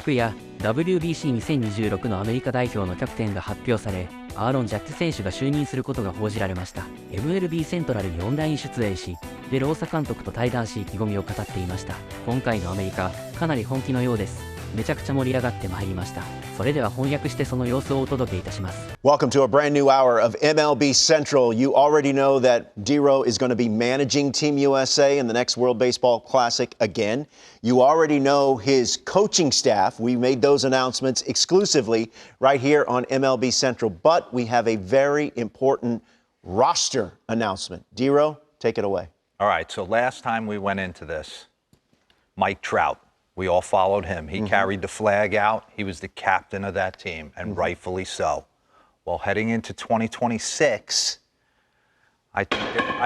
昨夜 WBC2026 のアメリカ代表のキャプテンが発表され、アーロン・ジャッジ選手が就任することが報じられました。 MLB セントラルにオンライン出演し、デローサ監督と対談し意気込みを語っていました。今回のアメリカ、かなり本気のようです。めちゃくちゃ盛り上がってまいりました。それでは翻訳してその様子をお届けいたします。 Welcome to a brand new hour of MLB Central. You already know that D-Row is going to be managing Team USA in the next World Baseball Classic again. You already know his coaching staff. We made those announcements exclusively right here on MLB Central. But we have a very important roster announcement. D-Row, take it away. All right, so last time we went into this, Mike Trout. We all followed him. He carried the flag out. He was the captain of that team, and rightfully so. Well, heading into 2026, I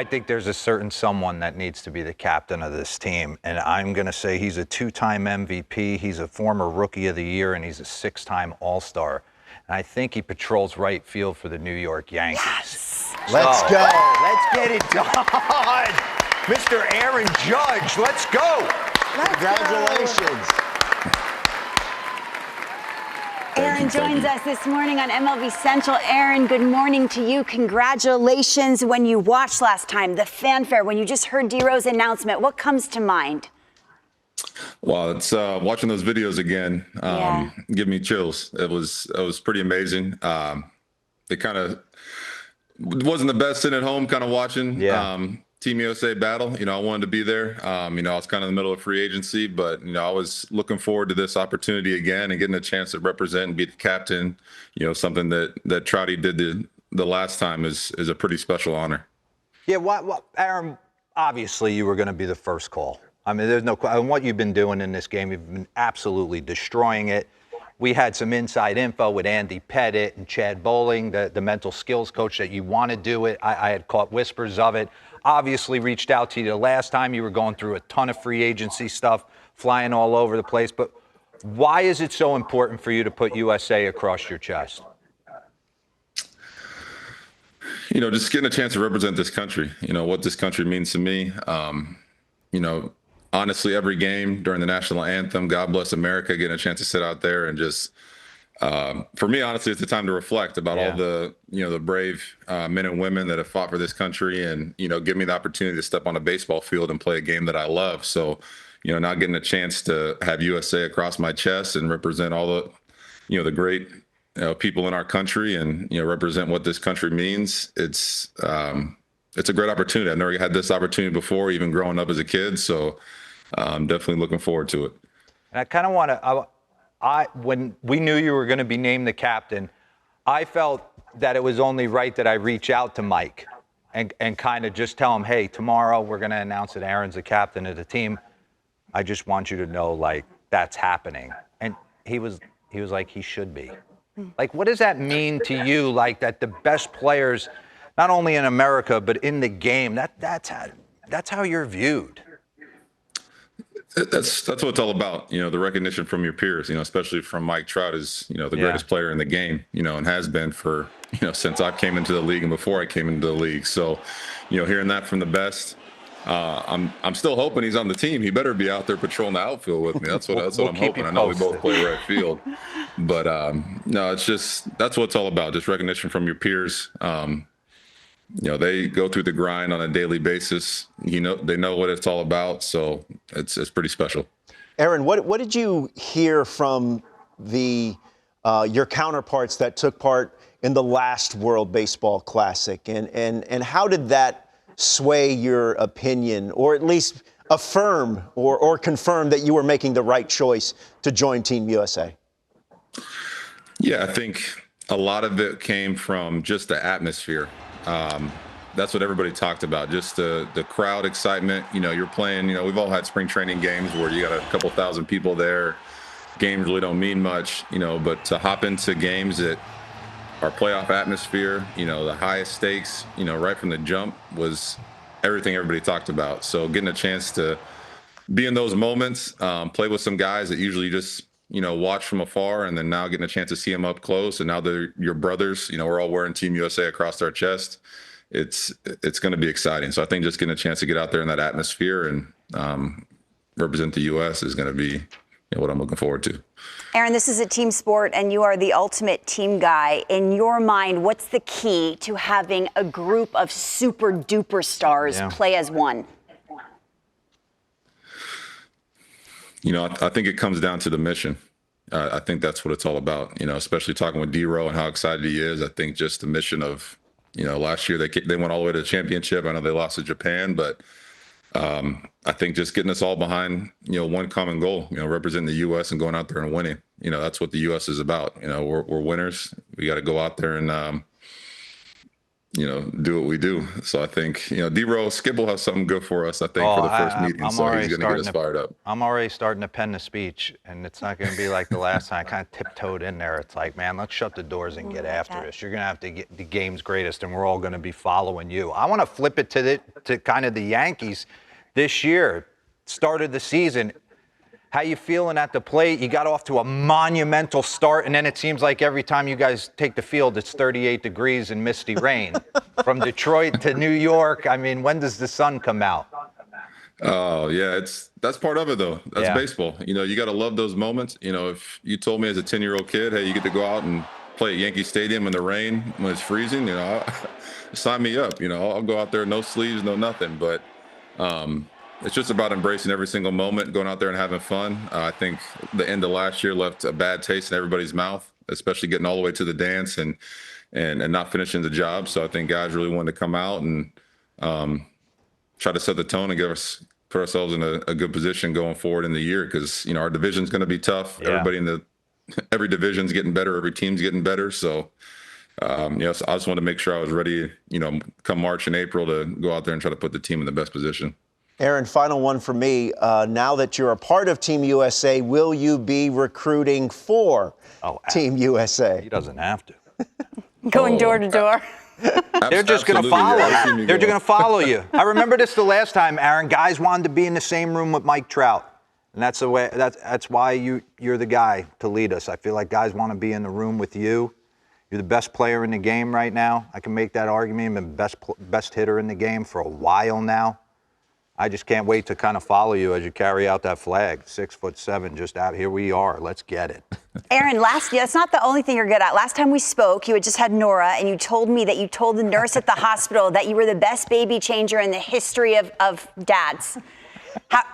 think there's a certain someone that needs to be the captain of this team, and I'm going to say he's a two-time MVP. He's a former Rookie of the Year, and he's a six-time All-Star. And I think he patrols right field for the New York Yankees. Yes. Let's go. Let's get it done. Mr. Aaron Judge, let's go. Congratulations. Aaron joins us this morning on MLB Central. Aaron, good morning to you. Congratulations. When you watched last time, the fanfare, when you just heard D-Row's announcement, what comes to mind? Well, it's watching those videos again, give me chills. It was pretty amazing. It kind of wasn't the best sitting at home kind of watching. Team USA battle. I wanted to be there. I was kind of in the middle of free agency, but, I was looking forward to this opportunity again and getting a chance to represent and be the captain. Something that Trouty did the last time is a pretty special honor. Yeah, Aaron, obviously you were going to be the first call. I mean, there's no question. What you've been doing in this game, you've been absolutely destroying it. We had some inside info with Andy Pettit and Chad Bowling, the mental skills coach, that you want to do it. I had caught whispers of it. Obviously reached out to you the last time. You were going through a ton of free agency stuff, flying all over the place. But why is it so important for you to put USA across your chest? Just getting a chance to represent this country, what this country means to me. Honestly, every game during the national anthem, God Bless America, getting a chance to sit out there and just, for me, honestly, it's a time to reflect about all the, the brave men and women that have fought for this country and, give me the opportunity to step on a baseball field and play a game that I love. So, now getting a chance to have USA across my chest and represent all the, the great people in our country and, represent what this country means. It's a great opportunity. I've never had this opportunity before, even growing up as a kid. So I'm definitely looking forward to it. And I kind of want to, when we knew you were going to be named the captain, I felt that it was only right that I reach out to Mike and kind of just tell him, hey, tomorrow we're going to announce that Aaron's the captain of the team. I just want you to know, like, that's happening. And he was like, he should be. Like, what does that mean to you? Like, that the best players, not only in America, but in the game, that's how you're viewed. That's what it's all about, the recognition from your peers, especially from Mike Trout is, the greatest player in the game, and has been for, since I came into the league and before I came into the league. So, hearing that from the best, I'm still hoping he's on the team. He better be out there patrolling the outfield with me. That's what I'm hoping. I know we both play right field, but no, that's what it's all about. Just recognition from your peers. They go through the grind on a daily basis. They know what it's all about. So it's pretty special. Aaron, what did you hear from your counterparts that took part in the last World Baseball Classic? And how did that sway your opinion, or at least affirm or confirm that you were making the right choice to join Team USA? Yeah, I think a lot of it came from just the atmosphere. That's what everybody talked about, just the crowd excitement. You're playing, we've all had spring training games where you got a couple thousand people there. Games really don't mean much, but to hop into games that are playoff atmosphere, the highest stakes, right from the jump was everything everybody talked about. So getting a chance to be in those moments, play with some guys that usually just, watch from afar, and then now getting a chance to see them up close. And now they're your brothers, we're all wearing Team USA across our chest. It's going to be exciting. So I think just getting a chance to get out there in that atmosphere and represent the U.S. is going to be what I'm looking forward to. Aaron, this is a team sport, and you are the ultimate team guy. In your mind, what's the key to having a group of super duper stars play as one? I think it comes down to the mission. I think that's what it's all about, especially talking with D-Row and how excited he is. I think just the mission of, last year they went all the way to the championship. I know they lost to Japan, but I think just getting us all behind, one common goal, representing the U.S. and going out there and winning. That's what the U.S. is about. We're winners. We got to go out there and, do what we do. So I think, D-Row, Skip will have something good for us, I think, for the first meeting. So he's going to get us fired up. I'm already starting to pen the speech, and it's not going to be like the last time. I kind of tiptoed in there. It's like, man, let's shut the doors and get after this. You're going to have to get the game's greatest, and we're all going to be following you. I want to flip it to kind of the Yankees this year. Started the season. How you feeling at the plate? You got off to a monumental start, and then it seems like every time you guys take the field, it's 38 degrees and misty rain. From Detroit to New York, I mean, when does the sun come out? Oh, yeah, that's part of it, though. That's baseball. You got to love those moments. If you told me as a 10-year-old kid, hey, you get to go out and play at Yankee Stadium in the rain when it's freezing, sign me up. I'll go out there, no sleeves, no nothing. But it's just about embracing every single moment, going out there and having fun. I think the end of last year left a bad taste in everybody's mouth, especially getting all the way to the dance and not finishing the job. So I think guys really wanted to come out and try to set the tone and put ourselves in a good position going forward in the year, because our division's going to be tough. Yeah. Every division's getting better, every team's getting better. So so I just wanted to make sure I was ready, come March and April to go out there and try to put the team in the best position. Aaron, final one for me. Now that you're a part of Team USA, will you be recruiting for Team USA? He doesn't have to. Going door to door. They're just going to follow you. They're just going to follow you. I remember this the last time, Aaron. Guys wanted to be in the same room with Mike Trout, and that's the way. That's why you're the guy to lead us. I feel like guys want to be in the room with you. You're the best player in the game right now. I can make that argument. You've been best hitter in the game for a while now. I just can't wait to kind of follow you as you carry out that flag. 6'7", just out here we are. Let's get it. Aaron, that's not the only thing you're good at. Last time we spoke, you had just had Nora, and you told me that you told the nurse at the hospital that you were the best baby changer in the history of dads.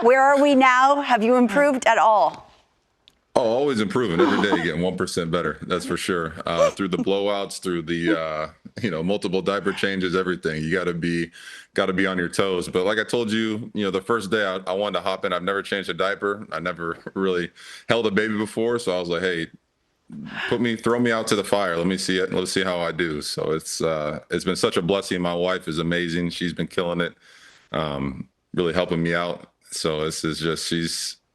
Where are we now? Have you improved at all? Oh, always improving. Every day getting 1% better. That's for sure. Through the blowouts, through the multiple diaper changes, everything. You got to be on your toes. But like I told you, the first day I wanted to hop in. I've never changed a diaper. I never really held a baby before, so I was like, hey, throw me out to the fire. Let me see it. Let's see how I do. So it's been such a blessing. My wife is amazing. She's been killing it, really helping me out. So this is just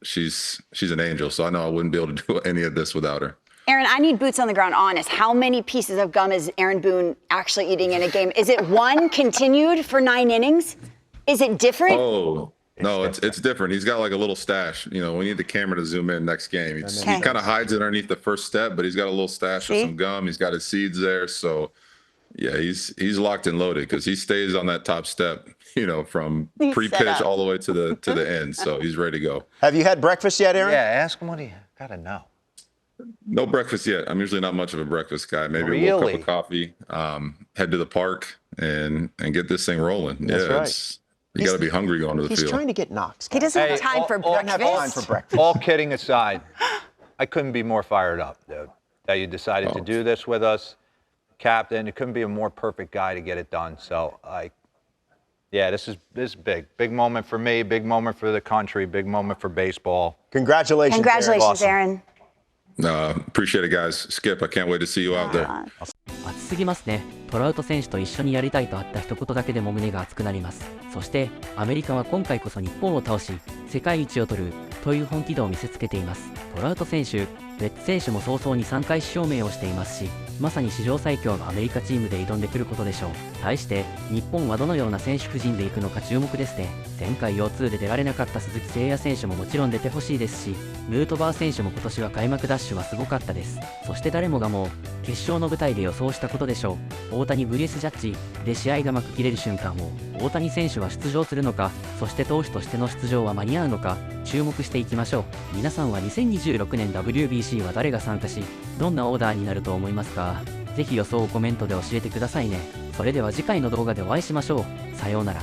she's an angel. So I know I wouldn't be able to do any of this without her. Aaron, I need boots on the ground, honest. How many pieces of gum is Aaron Boone actually eating in a game? Is it one continued for 9 innings? Is it different? Oh, no, it's different. He's got like a little stash. We need the camera to zoom in next game. He kind of hides it underneath the first step, but he's got a little stash of some gum. He's got his seeds there. So, yeah, he's locked and loaded because he stays on that top step, from pre-pitch all the way to the end. So he's ready to go. Have you had breakfast yet, Aaron? Yeah, ask him what he got to know. No breakfast yet. I'm usually not much of a breakfast guy. Maybe a little cup of coffee, head to the park and get this thing rolling. That's right. You got to be hungry going to the field. He's trying to get knocks. He doesn't have time for breakfast. All kidding aside, I couldn't be more fired up, dude, that you decided to do this with us. Captain, it couldn't be a more perfect guy to get it done. So, this is big. Big moment for me, big moment for the country, big moment for baseball. Congratulations, Aaron. Appreciate it, guys. Skip, I can't wait to see you out there. 熱すぎますね。トラウト選手と一緒にやりたいとあった一言だけでも胸が熱くなります。そしてアメリカは今回こそ日本を倒し世界一を取るという本気度を見せつけています。トラウト選手、ベッツ選手も早々に3回指表明をしていますし、まさに史上最強のアメリカチームで挑んでくることでしょう。対して日本はどのような選手布陣でいくのか注目ですね。前回腰痛で出られなかった鈴木誠也選手ももちろん出てほしいですし、ヌートバー選手も今年は開幕ダッシュはすごかったです。そして誰もがもう決勝の舞台で予想したことでしょう。大谷 vs ジャッジで試合が幕切れる瞬間を大谷選手は出場するのか、そして投手としての出場は間に合う合うのか注目していきましょう。皆さんは2026年 WBC は誰が参加し、どんなオーダーになると思いますか？ぜひ予想をコメントで教えてくださいね。それでは次回の動画でお会いしましょう。さようなら。